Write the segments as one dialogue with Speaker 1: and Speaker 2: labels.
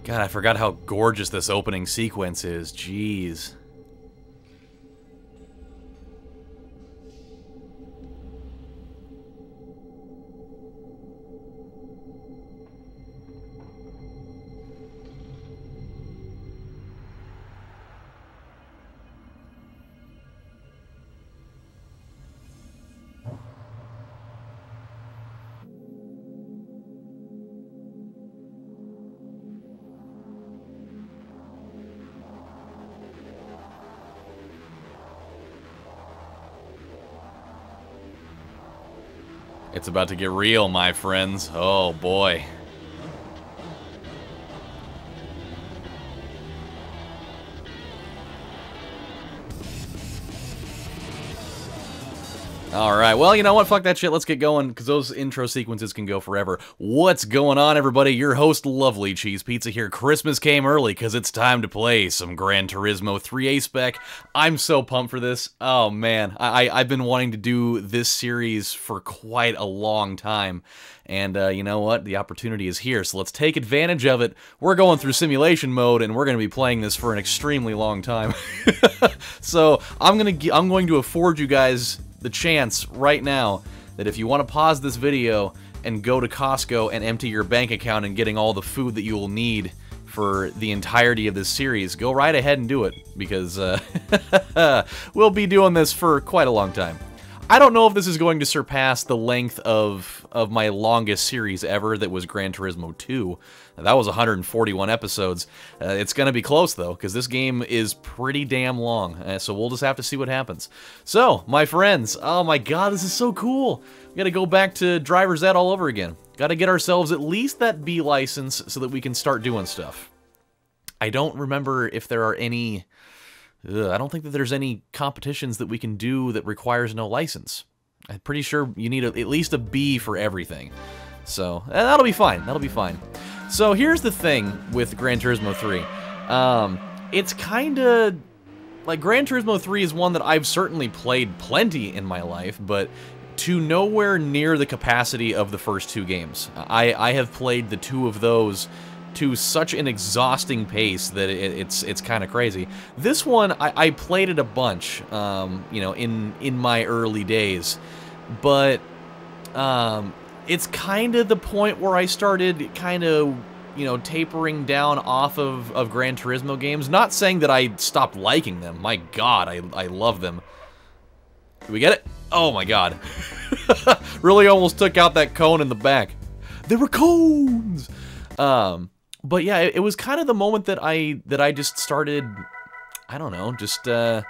Speaker 1: God, I forgot how gorgeous this opening sequence is. Jeez. It's about to get real, my friends. Oh, boy. Alright, well, you know what? Fuck that shit. Let's get going, because those intro sequences can go forever. What's going on, everybody? Your host, LovelyCheesePizza here. Christmas came early, because it's time to play some Gran Turismo 3A spec. I'm so pumped for this. Oh, man. I've been wanting to do this series for quite a long time. And you know what? The opportunity is here, so let's take advantage of it. We're going through simulation mode, and we're going to be playing this for an extremely long time. So, I'm going to afford you guys the chance right now that if you want to pause this video and go to Costco and empty your bank account and getting all the food that you will need for the entirety of this series, go right ahead and do it, because we'll be doing this for quite a long time. I don't know if this is going to surpass the length of my longest series ever, that was Gran Turismo 2. That was 141 episodes. It's going to be close, though, because this game is pretty damn long, so we'll just have to see what happens. So, my friends, oh my god, this is so cool! We gotta go back to driver's ed all over again. Gotta get ourselves at least that B license so that we can start doing stuff. I don't remember if there are any... I don't think that there's any competitions that we can do that requires no license. I'm pretty sure you need at least a B for everything. So, that'll be fine. That'll be fine. So, here's the thing with Gran Turismo 3. It's kinda... like, Gran Turismo 3 is one that I've certainly played plenty in my life, but to nowhere near the capacity of the first two games. I have played the two of those to such an exhausting pace that it's kind of crazy. This one, I played it a bunch, you know, in my early days, but it's kind of the point where I started kind of, you know, tapering down off of Gran Turismo games. Not saying that I stopped liking them. My god, I love them. Did we get it? Oh my god. Really almost took out that cone in the back. There were cones! But yeah, it was kind of the moment that I just started, I don't know, just, I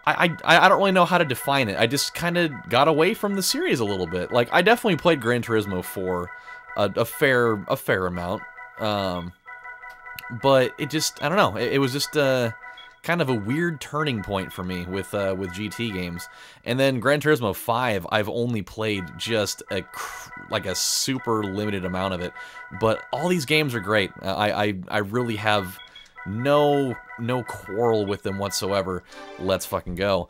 Speaker 1: don't really know how to define it. I just kind of got away from the series a little bit. Like, I definitely played Gran Turismo for a fair amount, but it just, I don't know, it was just, kind of a weird turning point for me with GT games. And then Gran Turismo 5, I've only played just like a super limited amount of it. But all these games are great. I really have no quarrel with them whatsoever. Let's fucking go.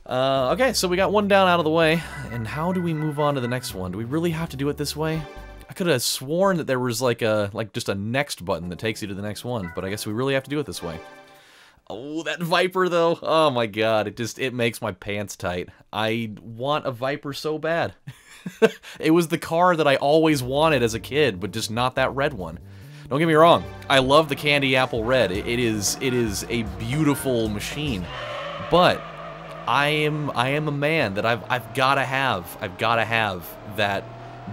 Speaker 1: Okay, so we got one down out of the way. And how do we move on to the next one? Do we really have to do it this way? I could have sworn that there was like just a next button that takes you to the next one, but I guess we really have to do it this way. Oh, that Viper, though. Oh, my God. It makes my pants tight. I want a Viper so bad. It was the car that I always wanted as a kid, but just not that red one. Don't get me wrong. I love the Candy Apple Red. It is a beautiful machine. But I am a man that I've got to have that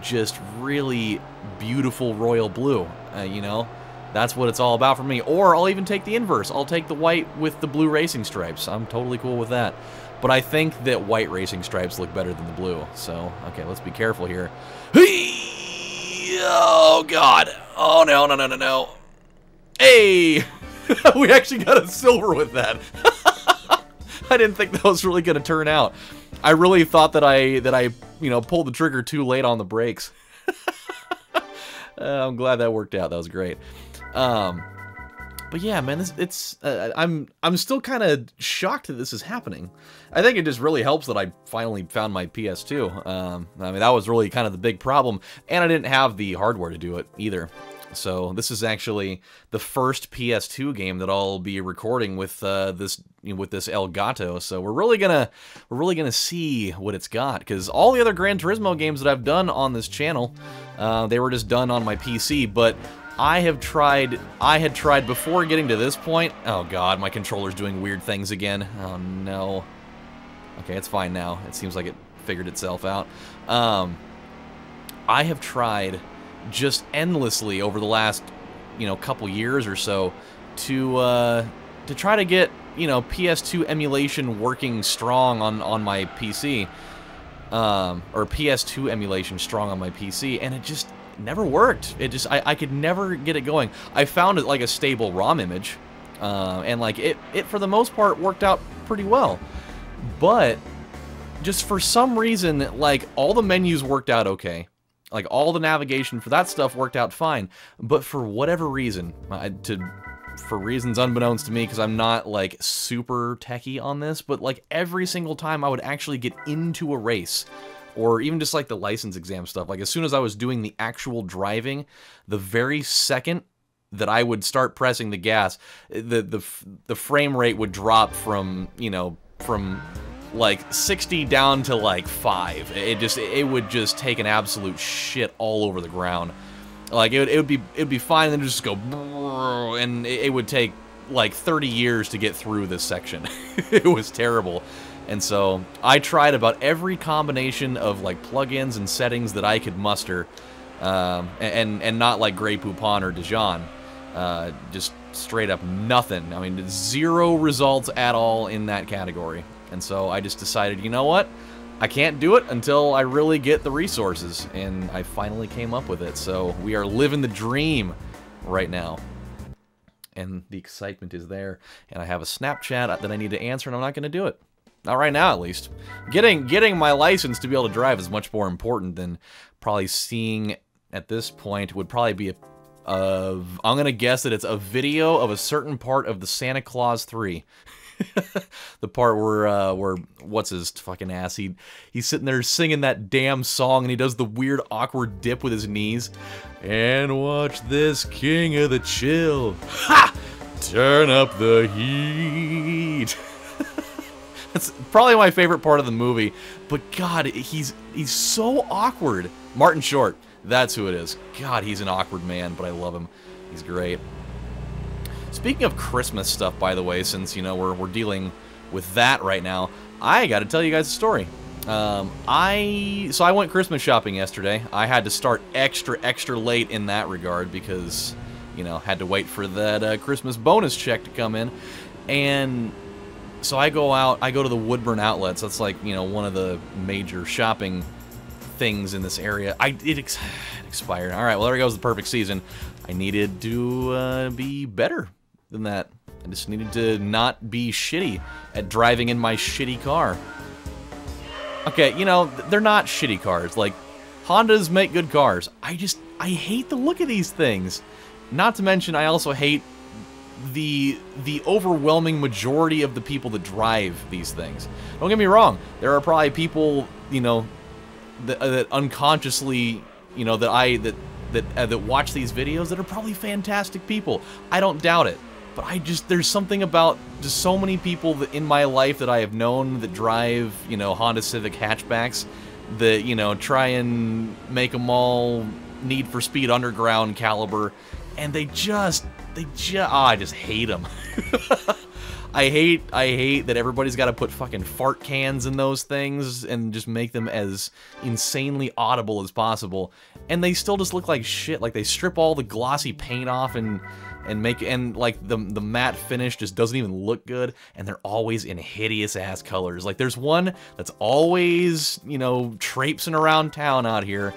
Speaker 1: just really beautiful royal blue, you know? That's what it's all about for me. Or I'll even take the inverse. I'll take the white with the blue racing stripes. I'm totally cool with that. But I think that white racing stripes look better than the blue. So, okay, let's be careful here. Oh, God. Oh, no, no, no, no, no. Hey! We actually got a silver with that. I didn't think that was really going to turn out. I really thought that I you know, pulled the trigger too late on the brakes. I'm glad that worked out. That was great. But yeah, man, I'm still kind of shocked that this is happening. I think it just really helps that I finally found my PS2. I mean, that was really kind of the big problem, and I didn't have the hardware to do it either. So this is actually the first PS2 game that I'll be recording with this Elgato. So we're really gonna see what it's got, because all the other Gran Turismo games that I've done on this channel, they were just done on my PC. But I had tried before getting to this point. Oh God, my controller's doing weird things again. Oh no. Okay, it's fine now. It seems like it figured itself out. I have tried just endlessly over the last, you know, couple years or so to try to get, you know, PS2 emulation working strong on my PC, or PS2 emulation strong on my PC, and it just never worked. It just, I could never get it going. I found it like a stable ROM image, and like it for the most part worked out pretty well, but just for some reason, like all the menus worked out okay. Like, all the navigation for that stuff worked out fine, but for whatever reason, for reasons unbeknownst to me, because I'm not, like, super techie on this, but, like, every single time I would actually get into a race, or even just, like, the license exam stuff, like, as soon as I was doing the actual driving, the very second that I would start pressing the gas, the frame rate would drop from, you know, from like 60 down to like 5. It would just take an absolute shit all over the ground. Like it'd be fine, and then just go, and it would take like 30 years to get through this section. It was terrible. And so I tried about every combination of like plugins and settings that I could muster, and not like Grey Poupon or Dijon. Just straight up nothing. I mean, 0 results at all in that category. And so I just decided, you know what? I can't do it until I really get the resources. And I finally came up with it. So we are living the dream right now. And the excitement is there. And I have a Snapchat that I need to answer, and I'm not going to do it. Not right now, at least. Getting my license to be able to drive is much more important than probably seeing, at this point, would probably be I'm going to guess that it's a video of a certain part of the Santa Claus 3. The part where what's his fucking ass, he's sitting there singing that damn song, and he does the weird awkward dip with his knees. And watch this king of the chill. Ha! Turn up the heat. That's probably my favorite part of the movie. But God, he's so awkward. Martin Short, that's who it is. God, he's an awkward man, but I love him. He's great. Speaking of Christmas stuff, by the way, since, you know, we're dealing with that right now, I got to tell you guys a story. So I went Christmas shopping yesterday. I had to start extra late in that regard because, you know, had to wait for that Christmas bonus check to come in. And so I go to the Woodburn Outlets. That's like, you know, one of the major shopping things in this area. It expired. All right, well, there goes the perfect season. I needed to be better than that. I just needed to not be shitty at driving in my shitty car. Okay, you know, they're not shitty cars. Like, Hondas make good cars. I hate the look of these things. Not to mention, I also hate the overwhelming majority of the people that drive these things. Don't get me wrong. There are probably people, you know, that unconsciously, you know, that watch these videos that are probably fantastic people. I don't doubt it. But there's something about just so many people that in my life that I have known that drive, you know, Honda Civic hatchbacks that, you know, try and make them all Need for Speed Underground caliber, and I just hate them. I hate that everybody's got to put fucking fart cans in those things and just make them as insanely audible as possible, and they still just look like shit. Like, they strip all the glossy paint off and like the matte finish just doesn't even look good, and they're always in hideous ass colors. Like, there's one that's always, you know, traipsing around town out here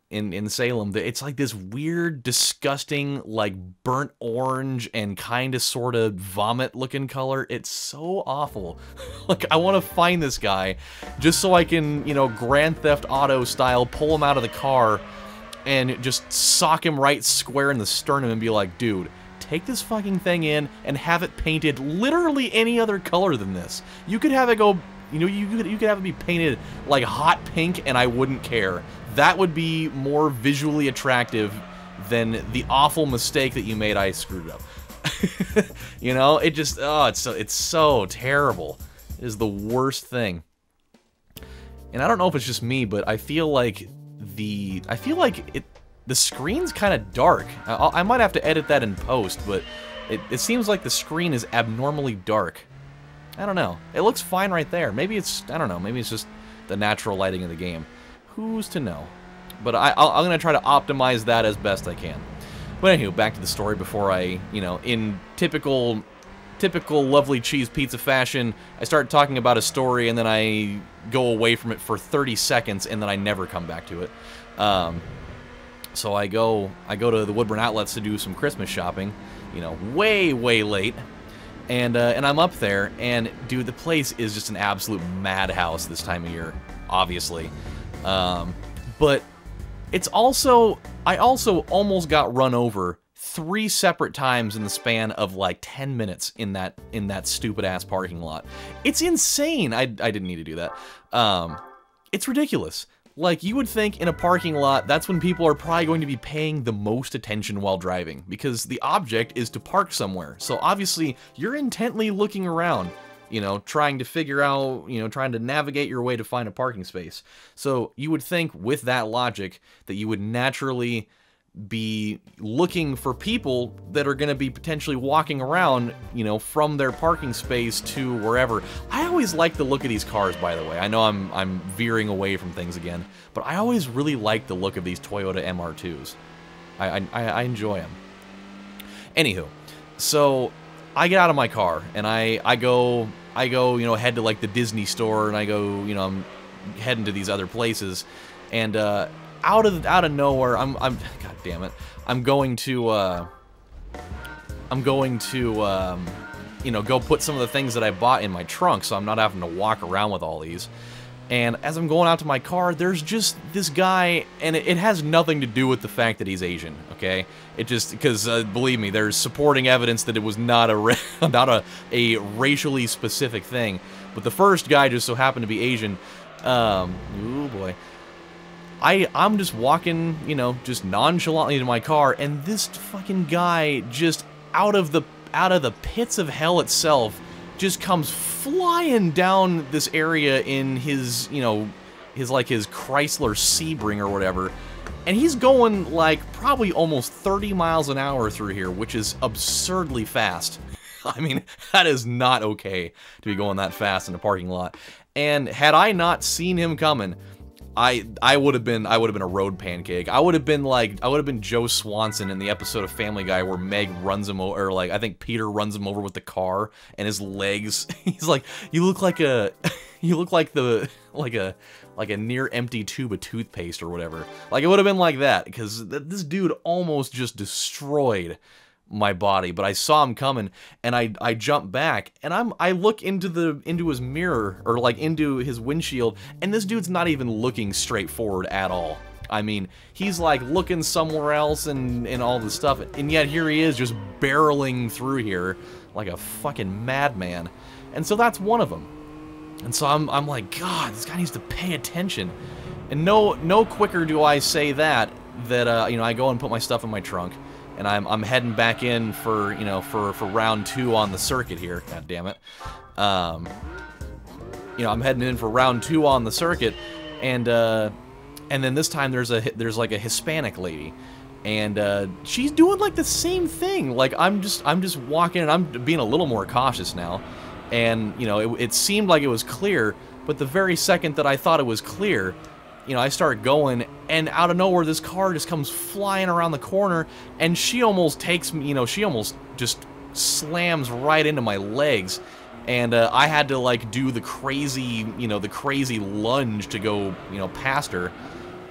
Speaker 1: in Salem. It's like this weird, disgusting, like burnt orange and kind of sort of vomit looking color. It's so awful. Like, I want to find this guy just so I can, you know, Grand Theft Auto style pull him out of the car and just sock him right square in the sternum and be like, dude, take this fucking thing in and have it painted literally any other color than this. You could have it go, you know, you could have it be painted like hot pink and I wouldn't care. That would be more visually attractive than the awful mistake that you made. I screwed up. You know, it just, oh, it's so terrible. It is the worst thing. And I don't know if it's just me, but I feel like the screen's kind of dark. I might have to edit that in post, but it seems like the screen is abnormally dark. I don't know. It looks fine right there. Maybe it's, I don't know, maybe it's just the natural lighting of the game. Who's to know? But I'm going to try to optimize that as best I can. But anywho, back to the story before I, you know, in typical Lovely Cheese Pizza fashion, I start talking about a story and then I go away from it for 30 seconds and then I never come back to it. So I go to the Woodburn Outlets to do some Christmas shopping, you know, way late. And I'm up there, and dude, the place is just an absolute madhouse this time of year, obviously. But it's also, I also almost got run over 3 separate times in the span of like 10 minutes in that stupid ass parking lot. It's insane. I didn't need to do that. It's ridiculous. Like, you would think in a parking lot, that's when people are probably going to be paying the most attention while driving, because the object is to park somewhere. So obviously, you're intently looking around, you know, trying to figure out, you know, trying to navigate your way to find a parking space. So you would think with that logic that you would naturally be looking for people that are going to be potentially walking around, you know, from their parking space to wherever. I always like the look of these cars, by the way. I know I'm veering away from things again, but I always really like the look of these Toyota MR2s. I enjoy them. Anywho, so I get out of my car and I go, you know, head to like the Disney store, and I go, you know, I'm heading to these other places, and out of nowhere, God damn it, I'm going to you know, go put some of the things that I bought in my trunk, so I'm not having to walk around with all these. And as I'm going out to my car, there's just this guy, and it has nothing to do with the fact that he's Asian, okay? It just, because, believe me, there's supporting evidence that it was not a racially specific thing. But the first guy just so happened to be Asian. Oh boy. I'm just walking, you know, just nonchalantly to my car, and this fucking guy just out of the pits of hell itself just comes flying down this area in his, you know, his Chrysler Sebring or whatever, and he's going like probably almost 30 miles an hour through here, which is absurdly fast. I mean, that is not okay to be going that fast in a parking lot. And had I not seen him coming, I would have been a road pancake. I would have been Joe Swanson in the episode of Family Guy where Meg runs him over, or like I think Peter runs him over with the car, and his legs. He's like, you look like a near empty tube of toothpaste or whatever. Like, it would have been like that, because this dude almost just destroyed my body. But I saw him coming, and I jump back, and I look into his mirror, or like into his windshield, and this dude's not even looking straight forward at all. I mean, he's like looking somewhere else and all this stuff, and yet here he is just barreling through here like a fucking madman. And so that's one of them. And so I'm like, God, this guy needs to pay attention. And no quicker do I say that you know, I go and put my stuff in my trunk, and I'm heading back in for, you know, for round 2 on the circuit here. God damn it. You know, I'm heading in for round 2 on the circuit, and then this time there's like a Hispanic lady, and she's doing like the same thing. Like I'm just walking, and I'm being a little more cautious now. And you know, it seemed like it was clear, but the very second that I thought it was clear, you know, I start going, and out of nowhere, this car just comes flying around the corner, and she almost takes me, you know, she almost just slams right into my legs, and I had to like do the crazy, you know, the crazy lunge to go, you know, past her.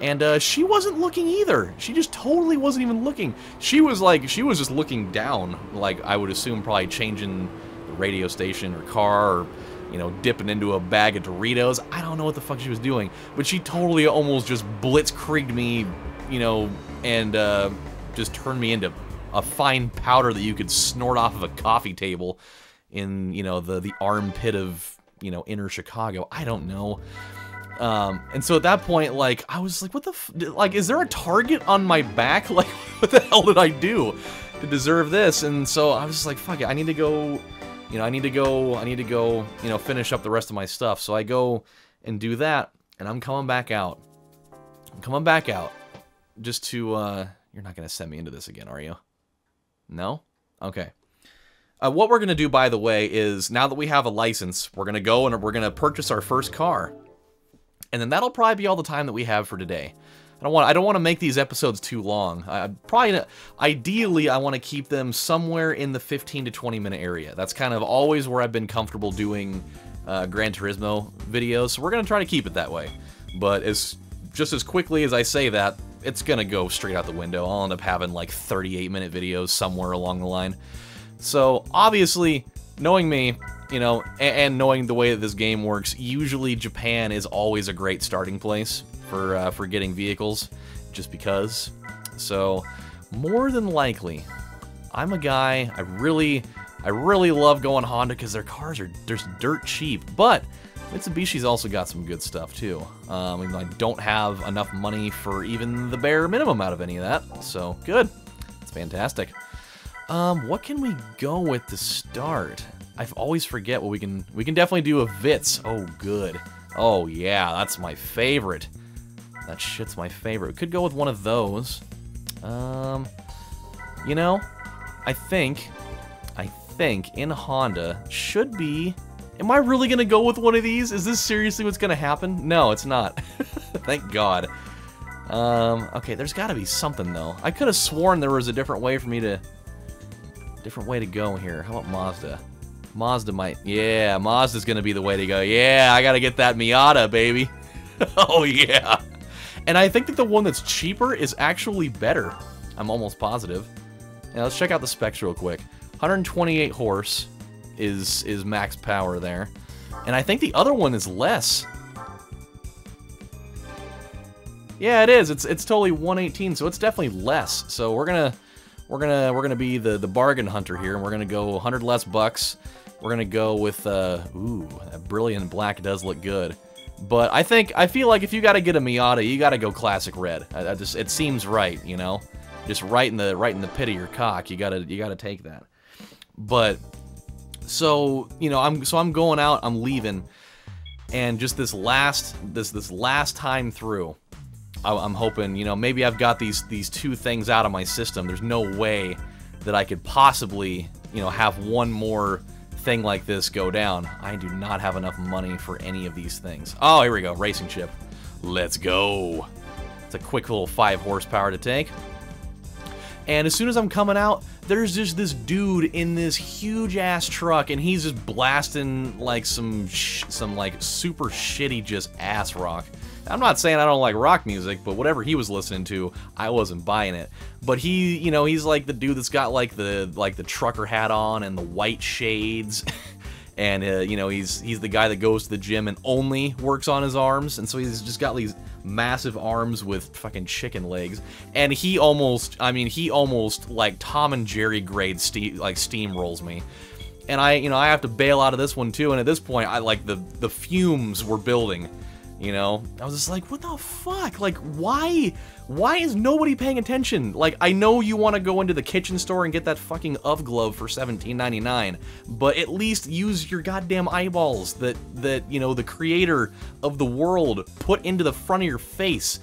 Speaker 1: And she wasn't looking either. She just totally wasn't even looking. She was just looking down, like I would assume probably changing the radio station or car, or, you know, dipping into a bag of Doritos. I don't know what the fuck she was doing, but she totally almost just blitzkrieged me, you know, and just turned me into a fine powder that you could snort off of a coffee table in, you know, the armpit of, you know, inner Chicago. I don't know. And so at that point, like, I was like, what the like, is there a target on my back? Like, what the hell did I do to deserve this? And so I was just like, fuck it, I need to go, you know, I need to go, you know, finish up the rest of my stuff. So I go and do that, and I'm coming back out. I'm coming back out just to, you're not going to send me into this again, are you? No? Okay. What we're going to do, by the way, is now that we have a license, we're going to go and we're going to purchase our first car. And then that'll probably be all the time that we have for today. I don't want to make these episodes too long. Ideally, I want to keep them somewhere in the 15 to 20 minute area. That's kind of always where I've been comfortable doing Gran Turismo videos, so we're going to try to keep it that way. But just as quickly as I say that, it's going to go straight out the window. I'll end up having like 38-minute videos somewhere along the line. So, obviously, knowing me, you know, and knowing the way that this game works, usually Japan is always a great starting place for getting vehicles, just because. So, more than likely, I'm a guy, I really love going Honda because their cars are just dirt cheap, but Mitsubishi's also got some good stuff too. Even though I don't have enough money for even the bare minimum out of any of that, so good. It's fantastic. What can we go with to start? I always forget what we can definitely do a Vitz. Oh, good. Oh, yeah, that's my favorite. That shit's my favorite. We could go with one of those. You know, I think in Honda should be... Am I really gonna go with one of these? Is this seriously what's gonna happen? No, it's not. Thank God. Okay, there's gotta be something, though. I could have sworn there was a different way for me to... Different way to go here. How about Mazda? Mazda might... Yeah, Mazda's gonna be the way to go. Yeah, I gotta get that Miata, baby. Oh, yeah. And I think that the one that's cheaper is actually better. I'm almost positive. Now, let's check out the specs real quick. 128 horse is max power there. And I think the other one is less. Yeah, it is. It's totally 118, so it's definitely less. So we're gonna be the bargain hunter here, and we're gonna go 100 less bucks. We're gonna go with ooh, that brilliant black does look good. But I feel like if you gotta get a Miata, you gotta go classic red. It seems right, you know, just right in the pit of your cock. You gotta take that. But so you know, I'm going out, I'm leaving, and just this last time through, I'm hoping, you know, maybe I've got these two things out of my system. There's no way that I could possibly, you know, have one more thing like this go down. I do not have enough money for any of these things. Oh, here we go, racing ship. Let's go. It's a quick little 5 horsepower to take. And as soon as I'm coming out, there's just this dude in this huge ass truck, and he's just blasting like some like super shitty just ass rock. I'm not saying I don't like rock music, but whatever he was listening to, I wasn't buying it. But he, you know, he's like the dude that's got like the trucker hat on and the white shades, and you know, he's the guy that goes to the gym and only works on his arms, and so he's just got these massive arms with fucking chicken legs, and he almost like Tom and Jerry grade steamrolls me. And I have to bail out of this one too, and at this point, the fumes were building. You know, I was just like, what the fuck? Like, why is nobody paying attention? Like, I know you want to go into the kitchen store and get that fucking UV glove for $17.99, but at least use your goddamn eyeballs that you know, the creator of the world put into the front of your face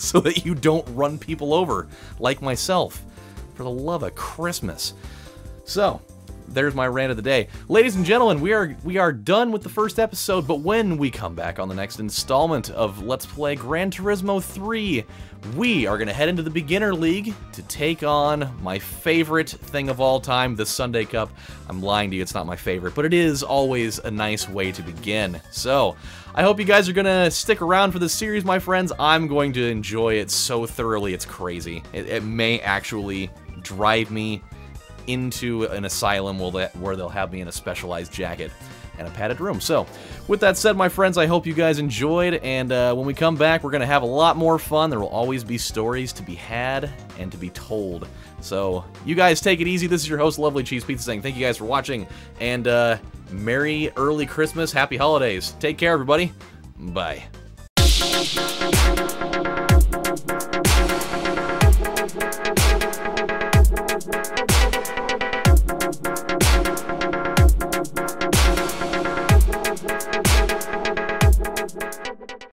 Speaker 1: so that you don't run people over, like myself. For the love of Christmas. So, there's my rant of the day. Ladies and gentlemen, we are done with the first episode, but when we come back on the next installment of Let's Play Gran Turismo 3, we are going to head into the Beginner League to take on my favorite thing of all time, the Sunday Cup. I'm lying to you, it's not my favorite, but it is always a nice way to begin. So, I hope you guys are going to stick around for this series, my friends. I'm going to enjoy it so thoroughly, it's crazy. It may actually drive me into an asylum where they'll have me in a specialized jacket and a padded room. So, with that said, my friends, I hope you guys enjoyed, and when we come back, we're going to have a lot more fun. There will always be stories to be had and to be told. So, you guys take it easy. This is your host, LovelyCheesePizza, saying thank you guys for watching, and Merry Early Christmas, Happy Holidays. Take care, everybody. Bye.